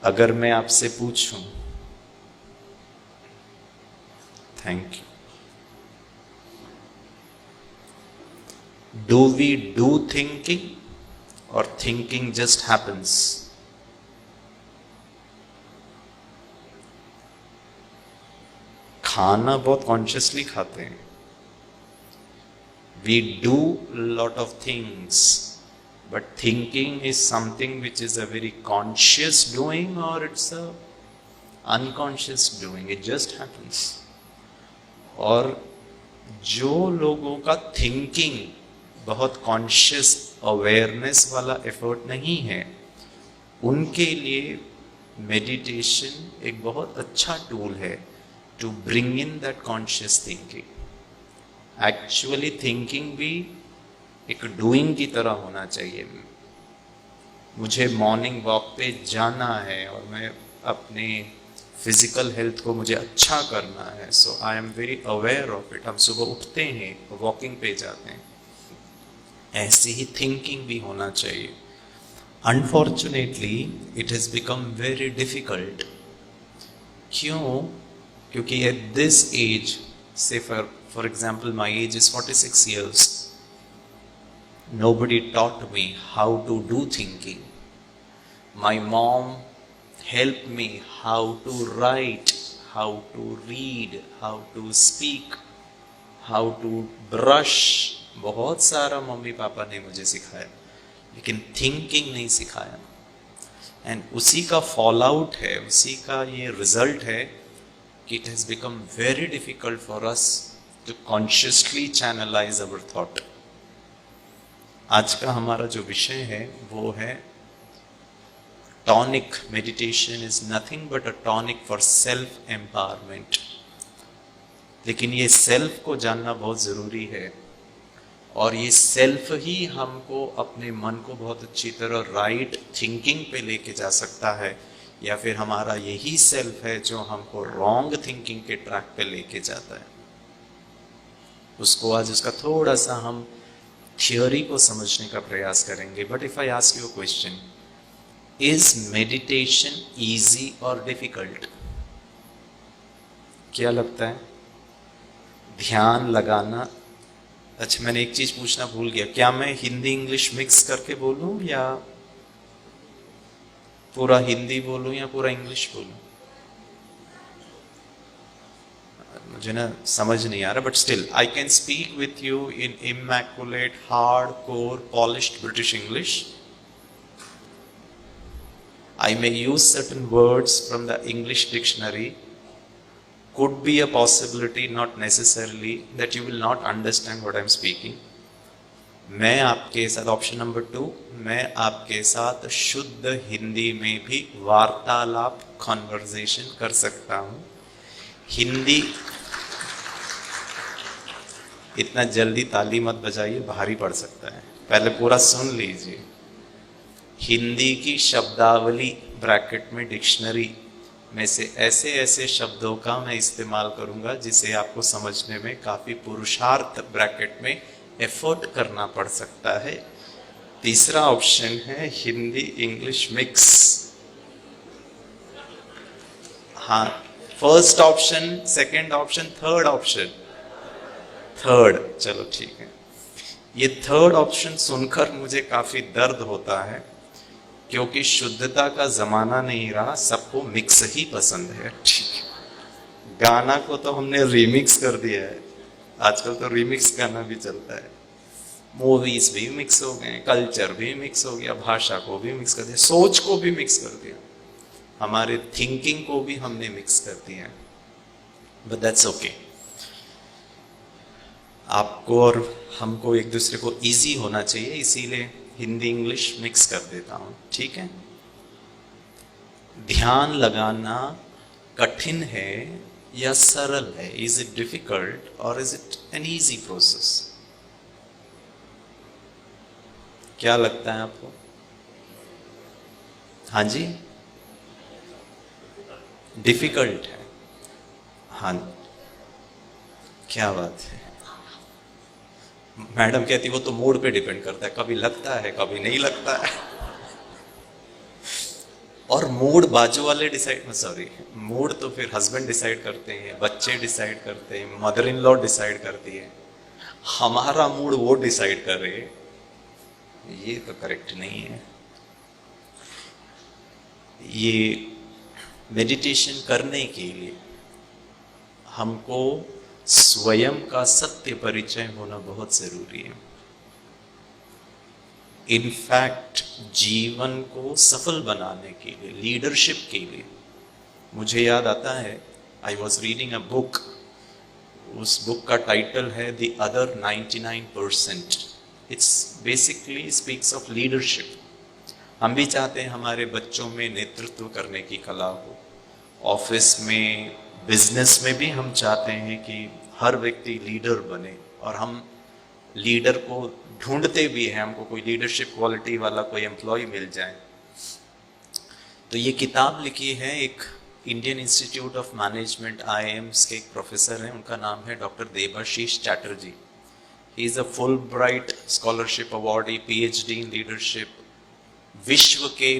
अगर मैं आपसे पूछूं, thank you, do we do thinking और थिंकिंग जस्ट हैपन्स? खाना बहुत कॉन्शियसली खाते हैं. We do a lot of things, but thinking is something which is a very conscious doing or it's a unconscious doing. It just happens. और जो लोगों का thinking बहुत कॉन्शियस अवेयरनेस वाला एफर्ट नहीं है, उनके लिए मेडिटेशन एक बहुत अच्छा टूल है to bring in that conscious thinking. Actually thinking भी एक डूइंग की तरह होना चाहिए. मुझे मॉर्निंग वॉक पे जाना है और मैं अपने फिजिकल हेल्थ को मुझे अच्छा करना है, so I am very aware of it. हम सुबह उठते हैं, वॉकिंग पे जाते हैं, ऐसी ही थिंकिंग भी होना चाहिए. Unfortunately it has become very difficult. क्यों? क्योंकि एट दिस एज, से for example, my age is 46 years. Nobody taught me how to do thinking. My mom helped me how to write, how to read, how to speak, how to brush. बहुत सारा mummy papa ने मुझे सिखाया, लेकिन thinking नहीं सिखाया. And उसी का फॉल आउट है, उसी का ये रिजल्ट है कि it has become very difficult for us to consciously channelize our thought. आज का हमारा जो विषय है वो है tonic. Meditation is nothing but a tonic for self empowerment. लेकिन ये सेल्फ को जानना बहुत ज़रूरी है, और ये सेल्फ ही हमको अपने मन को बहुत अच्छी तरह राइट थिंकिंग पे लेके जा सकता है, या फिर हमारा यही सेल्फ है जो हमको रॉन्ग थिंकिंग के ट्रैक पे लेके जाता है. उसको आज उसका थोड़ा सा हम थियोरी को समझने का प्रयास करेंगे. But if I ask you a question, is meditation easy और डिफिकल्ट? क्या लगता है? ध्यान लगाना. अच्छा, मैंने एक चीज पूछना भूल गया, क्या मैं हिंदी इंग्लिश मिक्स करके बोलूं, या पूरा हिंदी बोलूं, या पूरा इंग्लिश बोलूं? मुझे ना समझ नहीं आ रहा, but still I can speak with you in immaculate hard core polished British English. I may use certain words from the English dictionary. Could be a possibility, not necessarily, that you will not understand what I am speaking. मैं आपके साथ, option number 2, मैं आपके साथ शुद्ध हिंदी में भी वार्तालाप, कॉन्वर्जेशन कर सकता हूँ. हिंदी, इतना जल्दी ताली मत बजाइए, भारी पड़ सकता है, पहले पूरा सुन लीजिए. हिंदी की शब्दावली ब्रैकेट में डिक्शनरी में से ऐसे ऐसे शब्दों का मैं इस्तेमाल करूंगा जिसे आपको समझने में काफ़ी पुरुषार्थ ब्रैकेट में एफर्ट करना पड़ सकता है. तीसरा ऑप्शन है हिंदी इंग्लिश मिक्स. हाँ, first option, second option, third option. Third, चलो ठीक है. ये थर्ड ऑप्शन सुनकर मुझे काफ़ी दर्द होता है, क्योंकि शुद्धता का ज़माना नहीं रहा, सबको मिक्स ही पसंद है. ठीक है, गाना को तो हमने रीमिक्स कर दिया है, आजकल तो रीमिक्स गाना भी चलता है. मूवीज भी मिक्स हो गए, कल्चर भी मिक्स हो गया, भाषा को भी मिक्स कर दिया, सोच को भी मिक्स कर दिया, हमारे थिंकिंग को भी हमने मिक्स कर दिया. But that's okay. आपको और हमको एक दूसरे को इजी होना चाहिए, इसीलिए हिंदी इंग्लिश मिक्स कर देता हूँ. ठीक है. ध्यान लगाना कठिन है या सरल है? इज इट डिफिकल्ट और is it an easy process? क्या लगता है आपको? हाँ जी, डिफिकल्ट है. हाँ, क्या बात है. मैडम कहती वो तो मूड पे डिपेंड करता है, कभी लगता है कभी नहीं लगता है. और मूड बाजू वाले डिसाइड, सॉरी, मूड तो फिर हस्बैंड डिसाइड करते हैं, बच्चे डिसाइड करते हैं, मदर इन लॉ डिसाइड करती है। हमारा मूड वो डिसाइड कर रहे, ये तो करेक्ट नहीं है। ये मेडिटेशन करने के लिए हमको स्वयं का सत्य परिचय होना बहुत जरूरी है। इनफैक्ट जीवन को सफल बनाने के लिए, लीडरशिप के लिए, मुझे याद आता है, I was reading a book, उस बुक का टाइटल है the other 99%। It's basically speaks of leadership. हम भी चाहते हैं हमारे बच्चों में नेतृत्व करने की कला हो, ऑफिस में, बिजनेस में भी हम चाहते हैं कि हर व्यक्ति लीडर बने, और हम लीडर को ढूंढते भी हैं, हमको कोई लीडरशिप क्वालिटी वाला कोई एम्प्लॉय मिल जाए। तो ये किताब लिखी है एक Indian institute of management IIMs के एक प्रोफेसर हैं, उनका नाम है doctor Debashish Chatterjee. He is a full bright scholarship awardee, PhD in leadership, विश्व के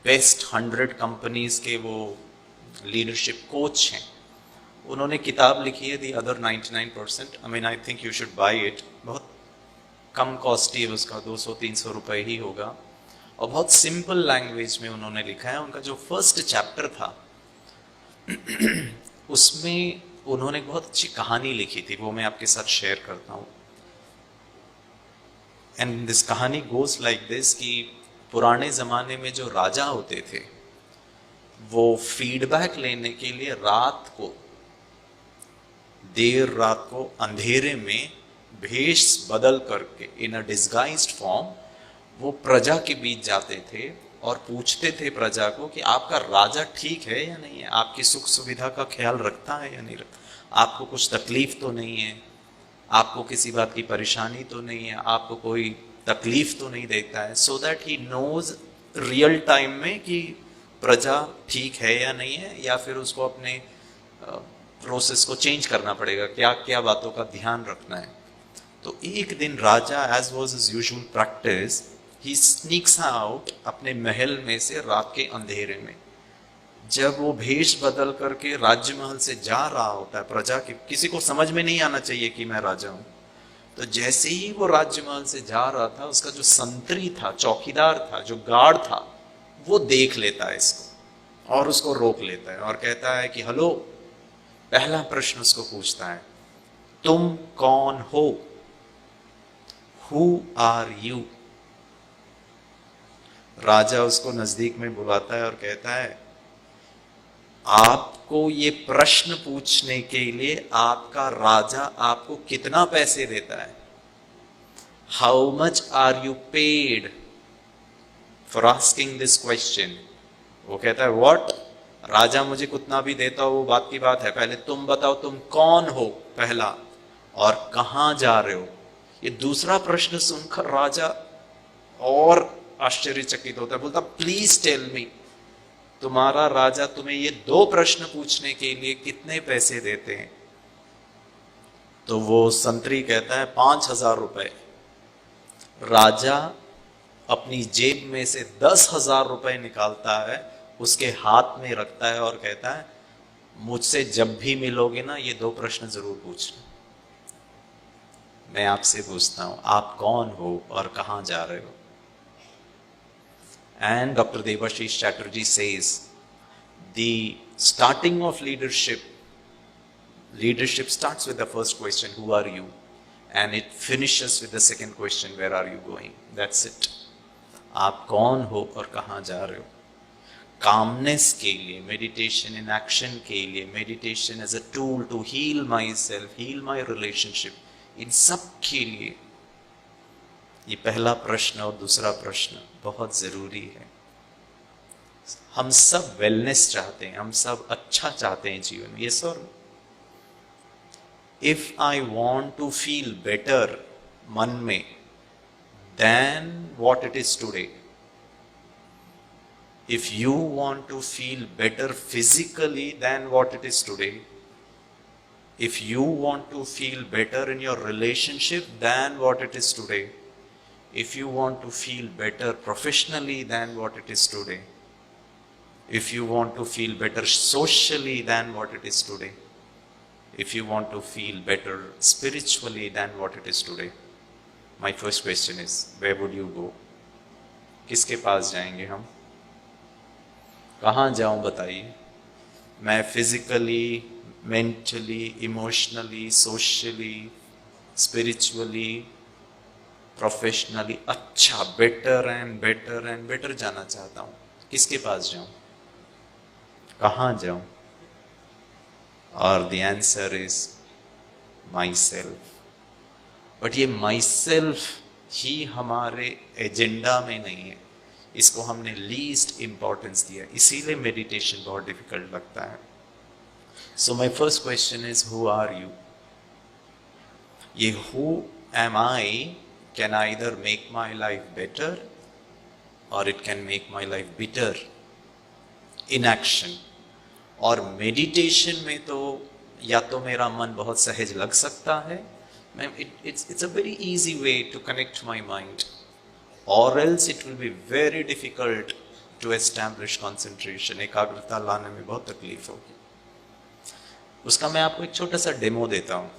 बेस्ट 100 कंपनीज के वो लीडरशिप कोच हैं। उन्होंने किताब लिखी है the other 99%। I mean I think you should by it. बहुत कम कॉस्ट है उसका, 200-300 रुपए ही होगा, और बहुत सिंपल लैंग्वेज में उन्होंने लिखा है। उनका जो फर्स्ट चैप्टर था उसमें उन्होंने बहुत अच्छी कहानी लिखी थी, वो मैं आपके साथ शेयर करता हूँ। एंड दिस कहानी गोज लाइक दिस कि पुराने ज़माने में जो राजा होते थे वो फीडबैक लेने के लिए रात को, देर रात को अंधेरे में भेष बदल करके, इन अ डिस्गाइज्ड फॉर्म, वो प्रजा के बीच जाते थे और पूछते थे प्रजा को कि आपका राजा ठीक है या नहीं है, आपकी सुख सुविधा का ख्याल रखता है या नहीं रखता, आपको कुछ तकलीफ तो नहीं है, आपको किसी बात की परेशानी तो नहीं है, आपको कोई तकलीफ तो नहीं देता है, so that he knows real time में कि प्रजा ठीक है या नहीं है, या फिर उसको अपने प्रोसेस को चेंज करना पड़ेगा, क्या क्या बातों का ध्यान रखना है। तो एक दिन राजा, as was his usual practice, he sneaks out अपने महल में से रात के अंधेरे में। जब वो भेष बदल करके राज्य महल से जा रहा होता है, प्रजा के किसी को समझ में नहीं आना चाहिए कि मैं राजा हूं, तो जैसे ही वो राज्य महल से जा रहा था, उसका जो संतरी था, चौकीदार था, जो गार्ड था, वो देख लेता है इसको और उसको रोक लेता है और कहता है कि हेलो, पहला प्रश्न उसको पूछता है, तुम कौन हो? Who are you? राजा उसको नजदीक में बुलाता है और कहता है, आपको ये प्रश्न पूछने के लिए आपका राजा आपको कितना पैसे देता है? How much are you paid for asking this question? वो कहता है, व्हाट? राजा मुझे कितना भी देता हो वो बात की बात है, पहले तुम बताओ तुम कौन हो पहला, और कहां जा रहे हो। ये दूसरा प्रश्न सुनकर राजा और आश्चर्यचकित होता है, बोलता प्लीज टेल मी, तुम्हारा राजा तुम्हें ये 2 प्रश्न पूछने के लिए कितने पैसे देते हैं? तो वो संतरी कहता है 5,000 रुपए। राजा अपनी जेब में से 10,000 रुपए निकालता है, उसके हाथ में रखता है और कहता है, मुझसे जब भी मिलोगे ना, ये 2 प्रश्न जरूर पूछना। मैं आपसे पूछता हूं, आप कौन हो और कहां जा रहे हो? And Dr. Debashish Chatterjee says, the starting of leadership starts with the first question, who are you? And it finishes with the second question, where are you going? That's it. आप कौन हो और कहां जा रहे हो? कामनेस के लिए, मेडिटेशन इन एक्शन के लिए, meditation as a tool to heal my self, heal my relationship, इन सब के लिए ये पहला प्रश्न और दूसरा प्रश्न बहुत जरूरी है। हम सब वेलनेस चाहते हैं, हम सब अच्छा चाहते हैं जीवन में, ये sir. If I want to feel better मन में then what it is today, if you want to feel better physically than what it is today, if you want to feel better in your relationship than what it is today, if you want to feel better professionally than what it is today, if you want to feel better socially than what it is today, if you want to feel better spiritually than what it is today, my first question is, where would you go? किसके पास जाएंगे हम? कहाँ जाऊं बताइए? मैं physically, mentally, emotionally, socially, spiritually, professionally अच्छा, better and better and better जाना चाहता हूं. किसके पास जाऊं? कहाँ जाऊं? और the answer is my self. But ये माई सेल्फ ही हमारे एजेंडा में नहीं है. इसको हमने लीस्ट इंपॉर्टेंस दिया, इसीलिए मेडिटेशन बहुत डिफिकल्ट लगता है. So my first question is, who are you? ये who am I can either make my life better और it can make my life bitter in action. और मेडिटेशन में तो या तो मेरा मन बहुत सहज लग सकता है, it's a very easy way to connect my mind, or else it will be very difficult to establish concentration. एकाग्रता लाने में बहुत तकलीफ होगी. उसका मैं आपको एक छोटा सा डेमो देता हूँ.